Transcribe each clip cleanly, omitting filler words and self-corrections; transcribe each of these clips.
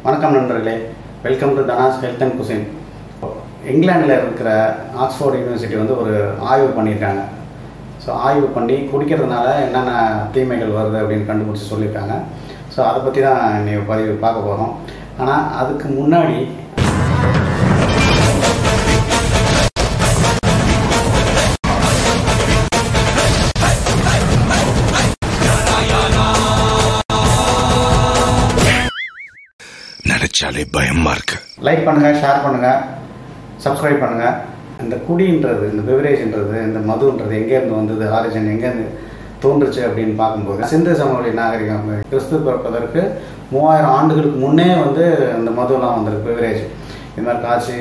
வணக்கம் நண்பர்களே, welcome to Dhanas health and cuisine. இங்கிலாண்டில் இருக்கிற ஆக்ஸ்ஃபோர்ட் யூனிவர்சிட்டி வந்து ஒரு ஆய்வு பண்ணியிருக்காங்க. ஸோ ஆய்வு பண்ணி குடிக்கிறதுனால என்னென்ன தீமைகள் வருது அப்படின்னு கண்டுபிடிச்சி சொல்லியிருக்காங்க. ஸோ அதை பற்றி தான் இன்னைக்கு பதிவு பார்க்க போகிறோம். ஆனால் அதுக்கு முன்னாடி பயமா இருக்கு. லைக் பண்ணுங்கள், ஷேர் பண்ணுங்கள், சப்ஸ்கிரைப் பண்ணுங்கள். இந்த குடின்றது, இந்த பெவரேஜ்ன்றது, இந்த மதுன்றது எங்கேருந்து வந்தது, ஆரிஜின் எங்கேருந்து தோன்றுச்சு அப்படின்னு பார்க்கும்போது சிந்து சமவெளி நாகரிகம் கிறிஸ்து பிறப்பதற்கு 3000 ஆண்டுகளுக்கு முன்னே வந்து இந்த மதுலாம் வந்திருக்கு. பெவரேஜ் இது மாதிரி காய்ச்சி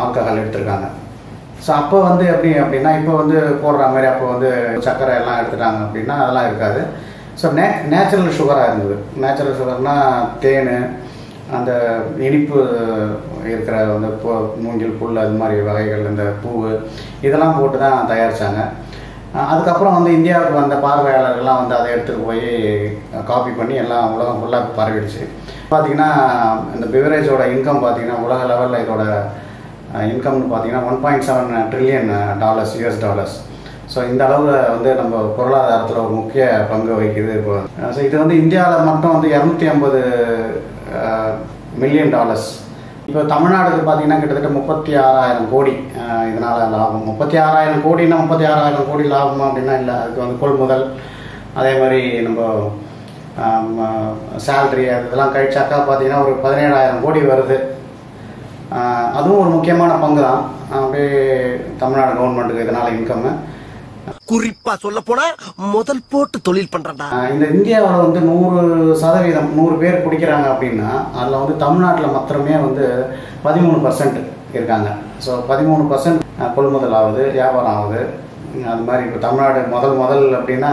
ஆல்கஹால் எடுத்துருக்காங்க. ஸோ அப்போ வந்து அப்படின்னா இப்போ வந்து போடுற மாதிரி அப்போ வந்து சர்க்கரை எல்லாம் எடுத்துட்டாங்க அப்படின்னா அதெல்லாம் இருக்காது. ஸோ நேச்சுரல் சுகராக இருந்தது. நேச்சுரல் சுகர்னால் தேன், அந்த இனிப்பு இருக்கிற அந்த மூங்கில் புல், அது மாதிரி வகைகள், இந்த பூவு இதெல்லாம் போட்டு தான் தயாரித்தாங்க. அதுக்கப்புறம் வந்து இந்தியாவுக்கு வந்த பார்வையாளர்கள்லாம் வந்து அதை எடுத்துகிட்டு போய் காப்பி பண்ணி எல்லாம் உலகம் ஃபுல்லாக பரவிடுச்சு. பார்த்திங்கன்னா இந்த பிவரேஜோட இன்கம் பார்த்திங்கன்னா உலக லெவலில் இதோட இன்கம்னு பார்த்திங்கன்னா $1.7 trillion US டாலர்ஸ். ஸோ இந்த அளவில் வந்து நம்ம பொருளாதாரத்தில் ஒரு முக்கிய பங்கு வகிக்குது. இப்போ ஸோ இது வந்து இந்தியாவில் மட்டும் வந்து $250 மில்லியன். இப்போ தமிழ்நாடுக்கு பார்த்திங்கன்னா கிட்டத்தட்ட 36,000 கோடி இதனால் லாபம். 36,000 கோடினா 36,000 கோடி லாபமா அப்படின்னா இல்லை. அதுக்கு வந்து கொள்முதல், அதே மாதிரி நம்ம சேல்ரி அதெல்லாம் கழிச்சாக்கா பார்த்திங்கன்னா ஒரு 17,000 கோடி வருது. அதுவும் ஒரு முக்கியமான பங்கு தான் அப்படியே தமிழ்நாடு கவர்மெண்ட்டுக்கு இதனால் இன்கம். குறிப்பா சொல்ல போனா முதல் போட்டு தொழில் பண்றா. இந்த இந்தியாவில் வந்து 100% 100 பேர் குடிக்கிறாங்க அப்படின்னா அதில் வந்து தமிழ்நாட்டில் மாத்திரமே வந்து 13% இருக்காங்க. ஸோ 13% கொள்முதல் ஆகுது, வியாபாரம் ஆகுது. அது மாதிரி இப்போ தமிழ்நாடு முதல் அப்படின்னா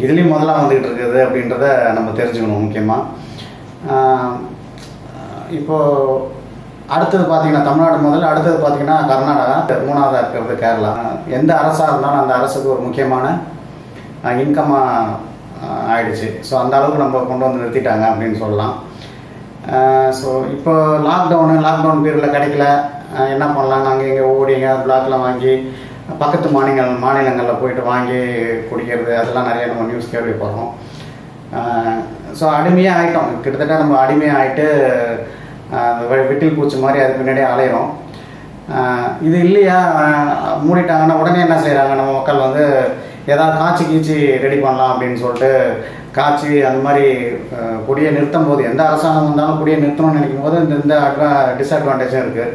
இதுலேயும் முதலாக வந்துக்கிட்டு இருக்குது அப்படின்றத நம்ம தெரிஞ்சுக்கணும் முக்கியமாக. இப்போது அடுத்தது பார்த்திங்கன்னா தமிழ்நாடு முதல்ல, அடுத்தது பார்த்திங்கன்னா கர்நாடகா, 3ஆவதாக இருக்கிறது கேரளா. எந்த அரசாக இருந்தாலும் அந்த அரசுக்கு ஒரு முக்கியமான இன்கமாக ஆயிடுச்சு. ஸோ அந்த அளவுக்கு நம்ம கொண்டு வந்து நிறுத்திட்டாங்க அப்படின்னு சொல்லலாம். ஸோ இப்போ லாக்டவுன் பீரியடில் கிடைக்கல, என்ன பண்ணலாம், நாங்கள் இங்கே ஓடிங்க பிளாக்லாம் வாங்கி பக்கத்து மாநிலங்களில் போயிட்டு வாங்கி குடிக்கிறது, அதெல்லாம் நிறைய நம்ம நியூஸ் கேள்விப்படுறோம். ஸோ அடிமையாக ஆகிட்டோம். கிட்டத்தட்ட நம்ம அடிமையாக ஆகிட்டு விட்டில் பூச்சி மாதிரி அது பின்னாடியே அலையிறோம். இது இல்லையா, மூடிட்டாங்கன்னா உடனே என்ன செய்கிறாங்க நம்ம மக்கள் வந்து ஏதாவது காய்ச்சி ரெடி பண்ணலாம் அப்படின்னு சொல்லிட்டு காய்ச்சி அந்த மாதிரி குடியை நிறுத்தும் போது, எந்த அரசாங்கம் வந்தாலும் குடியை நிறுத்தணும்னு நினைக்கும் போது இந்த டிஸ்அட்வான்டேஜும் இருக்குது.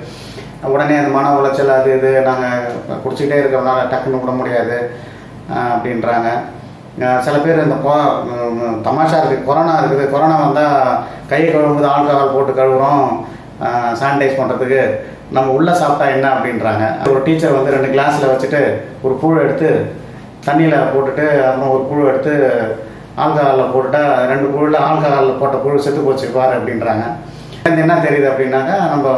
உடனே அந்த மன உளைச்சல் அது இது நாங்கள் குடிச்சிக்கிட்டே இருக்கிறதுனால டக்குன்னு விட முடியாது அப்படின்றாங்க. சில பேர் இந்த தமாஷா இருக்குது, கொரோனா வந்தால் கை கழுவும்போது ஆல்கஹால் போட்டு கழுவுறோம் சானிடைஸ் பண்ணுறதுக்கு, நம்ம உள்ளே சாப்பிட்டா என்ன அப்படின்றாங்க. ஒரு டீச்சர் வந்து 2 கிளாஸில் வச்சுட்டு ஒரு புழு எடுத்து தண்ணியில் போட்டுட்டு அப்புறம் ஒரு புழு எடுத்து ஆல்கஹாலில் போட்டுட்டா 2 புழுவில் ஆல்கஹாலில் போட்ட புழு செத்து போச்சு பாரு அப்படின்றாங்க. என்ன தெரியுது அப்படின்னாக்கா நம்ம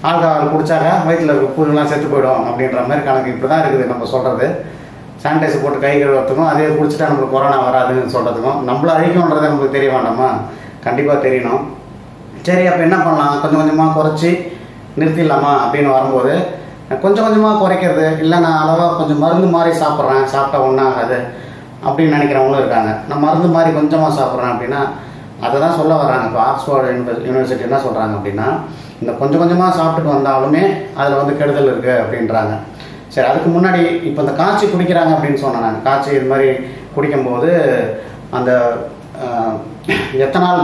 ஆல்கஹால் குடித்தாக்கா வயிற்றில் இருக்க புழுலாம் செத்து போயிடும் அப்படின்ற மாதிரி கணக்கு. இப்படி தான் இருக்குது நம்ம சொல்கிறது. சானிடைசர் போட்டு கை கழுவுறதுக்கும் அதே குடிச்சிட்டா நம்மளுக்கு கொரோனா வராதுன்னு சொல்கிறதுக்கும் நம்மள அழிக்கும்ன்றதை நம்மளுக்கு தெரிய வேண்டாமா? கண்டிப்பாக தெரியணும். சரி, அப்போ என்ன பண்ணலாம், கொஞ்சம் கொஞ்சமாக குறைச்சி நிறுத்திடலாமா அப்படின்னு வரும்போது கொஞ்சம் கொஞ்சமாக குறைக்கிறது இல்லை, நான் அளவாக கொஞ்சம் மருந்து மாதிரி சாப்பிட்றேன், சாப்பிட்டா ஒன்றாகாது அப்படின்னு நினைக்கிறவங்களும் இருக்காங்க. நான் மருந்து மாதிரி கொஞ்சமாக சாப்பிட்றேன் அப்படின்னா அதை தான் சொல்ல வர்றாங்க. இப்போ ஆக்ஸ்ஃபோர்ட் யூனிவர்சிட்டி என்ன சொல்கிறாங்க அப்படின்னா இந்த கொஞ்சம் கொஞ்சமாக சாப்பிட்டுட்டு வந்தாலுமே அதில் வந்து கெடுதல் இருக்குது அப்படின்றாங்க. சரி, அதுக்கு முன்னாடி இப்போ இந்த காய்ச்சி குடிக்கிறாங்க அப்படின்னு சொன்னேன் நான். காய்ச்சி இது மாதிரி குடிக்கும்போது அந்த மெத்தனால்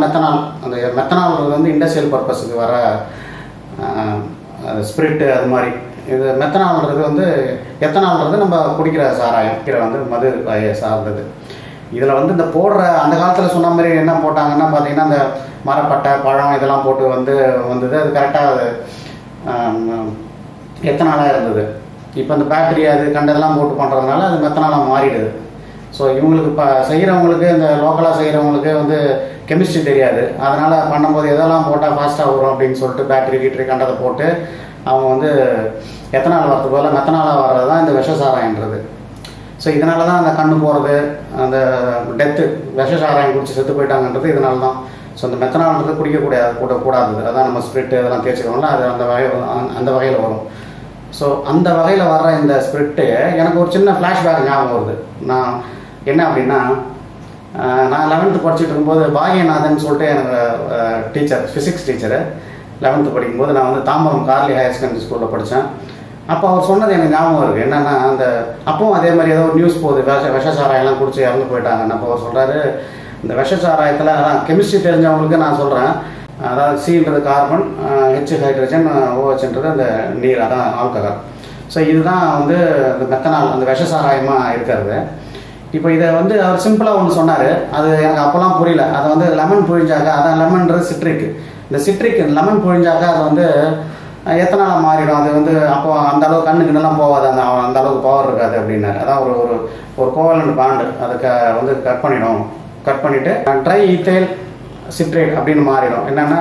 அந்த மெத்தனால்ன்றது வந்து இண்டஸ்ட்ரியல் பர்பஸுக்கு வர ஸ்பிரிட்டு அது மாதிரி. இது மெத்தனால்ன்றது வந்து எத்தனால்ன்றது நம்ம குடிக்கிற சாராயம் வந்து மது சார்ந்தது. இதில் வந்து இந்த போடுற அந்த காலத்தில் சொன்ன மாதிரி என்ன போட்டாங்கன்னா பார்த்திங்கன்னா அந்த மரப்பட்டை பழம் இதெல்லாம் போட்டு வந்தது. அது கரெக்டாக எத்தனாலாக இருந்தது. இப்போ அந்த பேட்டரி அது கண்டதெல்லாம் போட்டு பண்ணுறதுனால அது மெத்தனாலாக மாறிடுது. ஸோ இவங்களுக்கு இப்போ செய்கிறவங்களுக்கு, இந்த லோக்கலாக செய்கிறவங்களுக்கு வந்து கெமிஸ்ட்ரி தெரியாது. அதனால் பண்ணும்போது எதெல்லாம் போட்டால் ஃபாஸ்ட்டாக வரும் அப்படின்னு சொல்லிட்டு பேட்டரி கண்டதை போட்டு அவங்க வந்து எத்தனால் வரது போல் மெத்தனாலாக வர்றது தான் இந்த விஷசாராயன்றது. ஸோ இதனால தான் அந்த கண்ணு போகிறது, அந்த டெத்து, விஷ சாராயம் குடிச்சு செத்து போயிட்டாங்கன்றது இதனால தான். ஸோ அந்த மெத்தனால்ன்றது கூடாது. அதான் நம்ம ஸ்பிரிட்டு அதெல்லாம் தேய்ச்சிக்கிறோம்ல, அது அந்த வகையில் வரும். ஸோ அந்த வகையில் வர்ற இந்த ஸ்பிரிட்டு எனக்கு ஒரு சின்ன ஃப்ளாஷ்பேக் ஞாபகம் வருது. நான் என்ன அப்படின்னா, நான் 11th படிச்சுட்டு இருக்கும்போது பாகியநாதன் சொல்லிட்டு எனக்கு டீச்சர், ஃபிசிக்ஸ் டீச்சரு, 11th படிக்கும்போது நான் வந்து தாம்பரம் கார்லி ஹையர் செகண்டரி ஸ்கூலில் படித்தேன். அப்போ அவர் சொன்னது எனக்கு ஞாபகம் இருக்குது. என்னென்னா, அந்த அப்பவும் அதே மாதிரி ஏதோ ஒரு நியூஸ் போகுது, விஷசாராயெல்லாம் குடிச்சு இறந்து போயிட்டாங்கன்னு. அப்போ அவர் சொல்கிறாரு, இந்த விஷசாராயத்தில் அதான் கெமிஸ்ட்ரி தெரிஞ்சவங்களுக்கு நான் சொல்கிறேன், அதாவது சின்றது கார்பன், ஹெச் ஹைட்ரஜன், OHன்றது அந்த நீர், அதான் ஆல்கஹால். ஸோ இதுதான் வந்து இந்த மெத்தனால், அந்த விஷசாராயமாக இருக்கிறது. இப்போ இதை வந்து அவர் சிம்பிளாக ஒன்று சொன்னார், அது எனக்கு அப்போல்லாம் புரியல. அதை வந்து லெமன் புழிஞ்சாக்கா, அதான் லெமன்றது சிட்ரிக், இந்த சிட்ரிக் லெமன் புழிஞ்சாக்கா அது வந்து எத்தனால மாறிடும், அது வந்து அப்போ அந்த அளவுக்கு கண்ணுக்குன்னெல்லாம் போகாது, அந்த அளவுக்கு பவர் இருக்காது அப்படின்னாரு. அதான் ஒரு கோவலண்ட் பாண்டு அதை வந்து கட் பண்ணிவிட்டு ட்ரை ஈத்தைல் சிட்ரேட் அப்படின்னு மாறிடும். என்னென்னா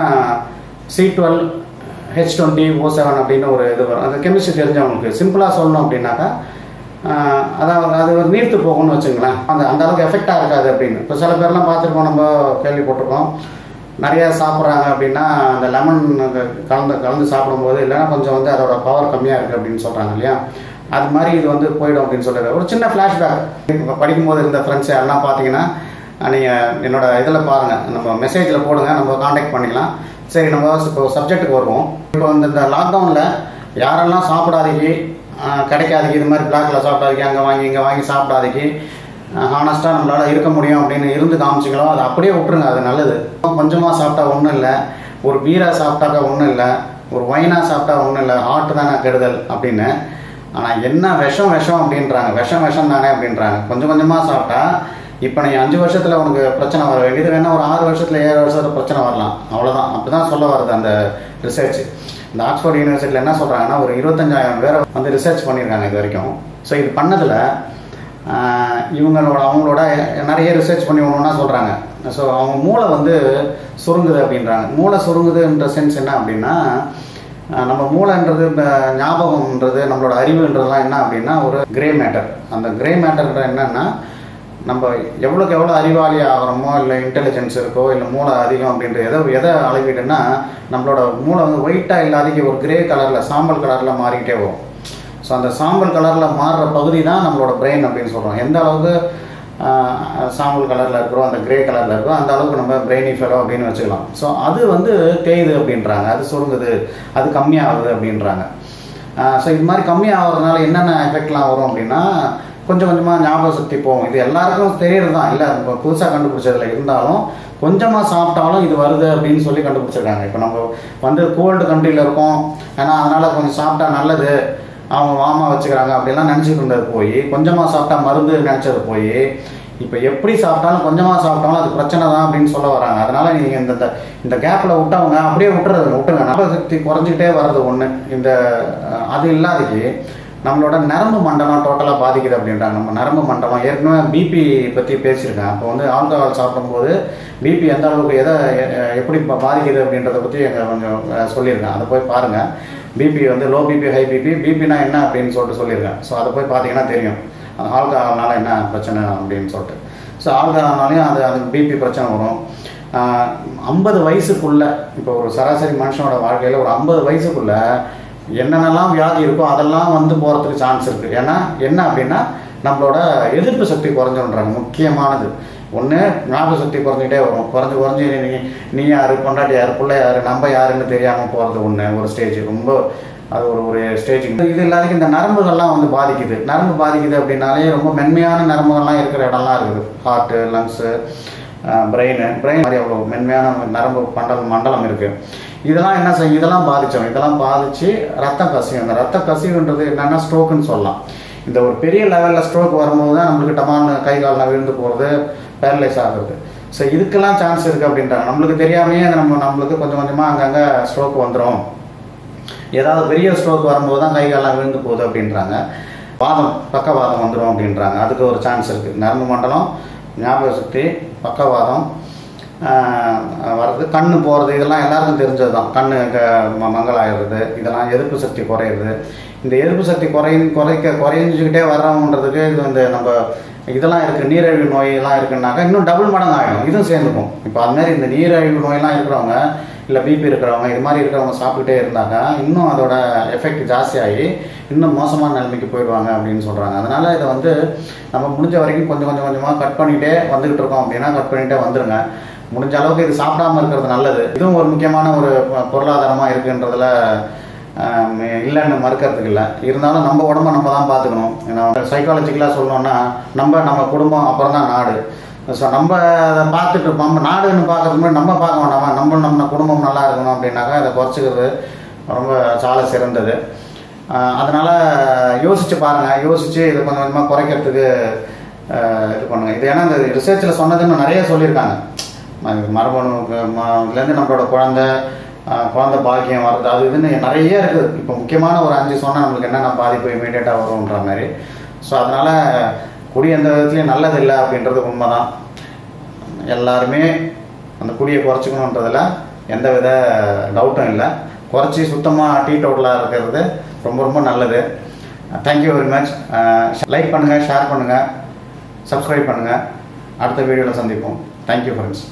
C12H20O7 அப்படின்னு ஒரு இது வரும். அந்த கெமிஸ்ட்ரி தெரிஞ்சவங்களுக்கு சிம்பிளாக சொல்லணும் அப்படின்னாக்கா, அதாவது அது ஒரு நீர்த்து போகும்னு வச்சுங்களேன், அந்த அளவுக்கு எஃபெக்டாக இருக்காது அப்படின்னு. இப்போ சில பேர்லாம் பார்த்துருக்கோம், நம்ம கேள்விப்பட்டிருக்கோம், நிறைய சாப்பிட்றாங்க அப்படின்னா அந்த லெமன் கலந்து சாப்பிடும்போது இல்லைன்னா கொஞ்சம் வந்து அதோட பவர் கம்மியாக இருக்குது அப்படின்னு சொல்கிறாங்க இல்லையா, அது மாதிரி இது வந்து போயிடும் அப்படின்னு சொல்லிடுற ஒரு சின்ன ஃப்ளாஷ்பேக். இப்போ படிக்கும்போது இருந்த ஃப்ரெண்ட்ஸ் யாரெல்லாம் பார்த்தீங்கன்னா, நீங்கள் என்னோட இதில் பாருங்கள், நம்ம மெசேஜில் போடுங்க, நம்ம காண்டாக்ட் பண்ணிக்கலாம். சரி, நம்ம இப்போ சப்ஜெக்ட்டுக்கு வருவோம். இப்போ இந்த லாக்டவுனில் யாரெல்லாம் சாப்பிடாதீங்க, கிடைக்காதீங்க, இது மாதிரி பிளாக்ல சாப்பிடாதீங்க, இங்கே வாங்கி சாப்பிடாதீங்க, ஹானஸ்ட்டாக நம்மளால் இருக்க முடியும் அப்படின்னு இருந்து காமிச்சிங்களோ அதை அப்படியே விட்டுருங்க, அது நல்லது. கொஞ்சமாக சாப்பிட்டா ஒன்றும் இல்லை, ஒரு பீரா சாப்பிட்டாக்கா ஒன்றும் இல்லை, ஒரு ஒயினாக சாப்பிட்டா ஒன்றும் இல்லை, ஹார்ட்டு தானே கெடுதல் அப்படின்னு. ஆனால் என்ன விஷம் அப்படின்றாங்க, விஷம் தானே அப்படின்றாங்க. கொஞ்சமாக சாப்பிட்டா இப்போ நீ 5 வருஷத்தில் உனக்கு பிரச்சனை வர வேண்டியது வேணா ஒரு 6 வருஷத்தில் 7 வருஷத்தில் பிரச்சனை வரலாம், அவ்வளோதான். அப்படி தான் சொல்ல வருது அந்த ரிசர்ச். இந்த ஆக்ஸ்ஃபோர்ட் யூனிவர்சிட்டியில் என்ன சொல்கிறாங்கன்னா, ஒரு 25,000 பேரை வந்து ரிசர்ச் பண்ணியிருக்காங்க இது வரைக்கும். ஸோ இது பண்ணதில் அவங்களோட நிறைய ரிசர்ச் பண்ணி ஒன்றுனா சொல்கிறாங்க. ஸோ அவங்க மூளை வந்து சுருங்குது அப்படின்றாங்க. மூளை சுருங்குதுன்ற சென்ஸ் என்ன அப்படின்னா, நம்ம மூளைன்றது, ஞாபகம்ன்றது, நம்மளோட அறிவுன்றதுலாம் என்ன அப்படின்னா ஒரு கிரே மேட்டர். அந்த கிரே மேட்டர் என்னன்னா, நம்ம எவ்வளோக்கு எவ்வளோ அறிவாளி ஆகிறோமோ, இல்லை இன்டெலிஜென்ஸ் இருக்கோ, இல்லை மூளை அதிகம் அப்படின்ற எதை அளவிடுன்னா, நம்மளோட மூளை வந்து ஒயிட்டாக இல்லாதக்கு ஒரு கிரே கலரில், சாம்பல் கலரில் மாறிக்கிட்டே வரும். ஸோ அந்த சாம்பல் கலரில் மாறுற பகுதி தான் நம்மளோட பிரெயின் அப்படின்னு சொல்கிறோம். எந்த அளவுக்கு சாம்பல் கலரில் இருக்கிறோம், அந்த கிரே கலரில் இருக்கோ, அந்த அளவுக்கு நம்ம பிரெயினி ஃபெலோ அப்படின்னு வச்சுக்கலாம். ஸோ அது வந்து தேயுது அப்படின்றாங்க, அது சுருங்குது, அது கம்மியாகுது அப்படின்றாங்க. ஸோ இது மாதிரி கம்மியாகிறதுனால என்னென்ன எஃபெக்ட்லாம் வரும் அப்படின்னா, கொஞ்சமாக ஞாபக சக்தி போகும். இது எல்லாருக்கும் தெரியறது தான், இல்லை இப்போ புதுசாக கண்டுபிடிச்சதில் இருந்தாலும் கொஞ்சமாக சாப்பிட்டாலும் இது வருது அப்படின்னு சொல்லி கண்டுபிடிச்சிருக்காங்க. இப்போ நம்ம வந்து கோல்டு கண்ட்ரியில் இருக்கோம், ஏன்னா அதனால் கொஞ்சம் சாப்பிட்டா நல்லது, அவங்க வாமா வச்சுக்கிறாங்க அப்படிலாம் நினச்சிட்டு இருந்தது போய், கொஞ்சமாக சாப்பிட்டா மருந்து நினச்சது போய், இப்போ எப்படி சாப்பிட்டாலும் கொஞ்சமாக சாப்பிட்டாலும் அது பிரச்சனை தான் அப்படின்னு சொல்ல வராங்க. அதனால் நீங்கள் இந்த கேப்பில் விட்டவங்க அப்படியே விட்டுருங்க. ஞாபக சக்தி குறைஞ்சிக்கிட்டே வர்றது ஒன்று. அது இல்லாதக்கு நம்மளோட நரம்பு மண்டலம் டோட்டலாக பாதிக்குது அப்படின்றாங்க. நம்ம நரம்பு மண்டலம் ஏற்கனவே பிபி பற்றி பேசியிருக்கேன். அப்போ வந்து ஆல்கஹால் சாப்பிடும்போது பிபி எந்த அளவுக்கு எப்படி பாதிக்குது அப்படின்றத பற்றி கொஞ்சம் சொல்லியிருக்கேன். அதை போய் பாருங்கள். பிபி வந்து லோ பிபி, ஹை பிபினா என்ன அப்படின்னு சொல்லியிருக்கேன். ஸோ அதை போய் பார்த்தீங்கன்னா தெரியும் அந்த ஆல்கஹால்னால என்ன பிரச்சனை அப்படின்னு சொல்லிட்டு. ஸோ ஆல்கஹால்னாலையும் அது பிபி பிரச்சனை வரும். 50 வயசுக்குள்ளே, இப்போ ஒரு சராசரி மனுஷனோட வாழ்க்கையில் ஒரு 50 வயசுக்குள்ளே என்னென்னலாம் வியாதி இருக்கோ அதெல்லாம் வந்து போகிறதுக்கு சான்ஸ் இருக்குது. ஏன்னா என்ன அப்படின்னா, நம்மளோட எதிர்ப்பு சக்தி குறைஞ்சுன்றாங்க. முக்கியமானது ஒன்று, ஞாபக சக்தி குறைஞ்சிக்கிட்டே வரும். குறைஞ்சி நீ யார், பொண்டாட்டி யார், பிள்ளை யார், நம்ம யாருன்னு தெரியாமல் போகிறது ஒன்று. ஒரு ஸ்டேஜ் ரொம்ப அது ஒரு ஸ்டேஜ். இது இல்லாதக்கு இந்த நரம்புகள்லாம் வந்து பாதிக்குது. நரம்பு பாதிக்குது அப்படின்னாலே ரொம்ப மென்மையான நரம்புகள்லாம் இருக்கிற இடம்லாம் இருக்குது. ஹார்ட்டு, லங்ஸு, பிரெயின் மாதிரி அவ்வளோ மென்மையான நரம்பு மண்டலம் இருக்குது. இதெல்லாம் என்ன செய்யும், இதெல்லாம் பாதித்து ரத்தம் கசியும். அந்த ரத்த கசிவுன்றது என்னென்னா ஸ்ட்ரோக்குன்னு சொல்லலாம். இந்த ஒரு பெரிய லெவலில் ஸ்ட்ரோக் வரும்போது தான் நம்மளுக்கு டமான்னு கை காலெலாம் விழுந்து போகிறது, பேரலைஸ் ஆகுறது. ஸோ இதுக்கெல்லாம் சான்ஸ் இருக்குது அப்படின்றாங்க. நம்மளுக்கு தெரியாமையே நம்மளுக்கு கொஞ்சமாக அங்கங்கே ஸ்ட்ரோக் வந்துடும். ஏதாவது பெரிய ஸ்ட்ரோக் வரும்போது தான் கை காலெலாம் விழுந்து போகுது அப்படின்றாங்க. பக்கவாதம் வந்துடும் அப்படின்றாங்க. அதுக்கு ஒரு சான்ஸ் இருக்குது. நரம்பு மண்டலம், ஞாபக சக்தி, பக்கவாதம் வர்றது, கண்ணு போகிறது, இதெல்லாம் எல்லாருக்கும் தெரிஞ்சது தான். கண்ணு மங்கலாயிடுறது, இதெல்லாம் எதிர்ப்பு சக்தி குறையிறது. இந்த எதிர்ப்பு சக்தி குறைஞ்சிக்கிட்டே வர்றோன்றதுக்கு இது நம்ம இதெல்லாம் இருக்குது, நீரிழிவு நோயெல்லாம் இருக்குன்னாக்கா இன்னும் டபுள் மடங்கு ஆகிடும், இதுவும் சேர்ந்துக்கும். இப்போ அதுமாதிரி இந்த நீரிழிவு நோயெல்லாம் இருக்கிறவங்க இல்லை பிபி இருக்கிறவங்க இது மாதிரி இருக்கிறவங்க சாப்பிட்டுட்டே இருந்தாக்கா இன்னும் அதோட எஃபெக்ட் ஜாஸ்தியாகி இன்னும் மோசமான நிலைமைக்கு போயிடுவாங்க அப்படின்னு சொல்கிறாங்க. அதனால் இதை வந்து நம்ம முடிஞ்ச வரைக்கும் கொஞ்சமாக கட் பண்ணிகிட்டே வந்துக்கிட்டு இருக்கோம் அப்படின்னா கட் பண்ணிகிட்டே வந்துடுங்க. முடிஞ்ச அளவுக்கு இது சாப்பிடாமல் இருக்கிறது நல்லது. இதுவும் ஒரு முக்கியமான ஒரு பொருளாதாரமாக இருக்குன்றதுல இல்லைன்னு மறுக்கிறதுக்கு இல்லை. இருந்தாலும் நம்ம உடம்பை நம்ம தான் பார்த்துக்கணும். ஏன்னா சைக்காலஜிக்கலாக சொல்லணும்னா நம்ம குடும்பம் அப்புறம் தான் நாடு. ஸோ நம்ம அதை பார்த்துட்டு நம்ம நாடுன்னு பார்க்கறதுக்கு முன்னாடி நம்ம பார்க்க வேண்டாமா, நம்ம குடும்பம் நல்லா இருக்கணும் அப்படின்னாக்கா அதை குறைச்சிக்கிறது ரொம்ப சால சிறந்தது. அதனால் யோசித்து பாருங்கள், யோசித்து இதை கொஞ்சம் கொஞ்சமாக குறைக்கிறதுக்கு இது பண்ணுங்கள். இது ஏன்னா இந்த ரிசர்ச்சில் சொன்னதுன்னு நிறைய சொல்லியிருக்காங்க. மரபணுலேருந்து நம்மளோட குழந்தை பாக்கியம் வர்றது அது இதுன்னு நிறைய இருக்குது. இப்போ முக்கியமான ஒரு 5 சொன்னால் நம்மளுக்கு என்னென்ன பாதிப்பு இமீடியட்டாக வரும்ன்ற மாதிரி. ஸோ அதனால் குடி எந்த விதத்துலையும் நல்லது இல்லை அப்படின்றது உண்மை தான். எல்லாருமே அந்த குடியை குறைச்சிக்கணுன்றதில் எந்த வித டவுட்டும் இல்லை. குறைச்சி சுத்தமாக டீ டோட்டலாக இருக்கிறது ரொம்ப ரொம்ப நல்லது. Thank you very much. லைக் பண்ணுங்கள், ஷேர் பண்ணுங்கள், சப்ஸ்கிரைப் பண்ணுங்கள். அடுத்த வீடியோவில் சந்திப்போம். Thank you friends.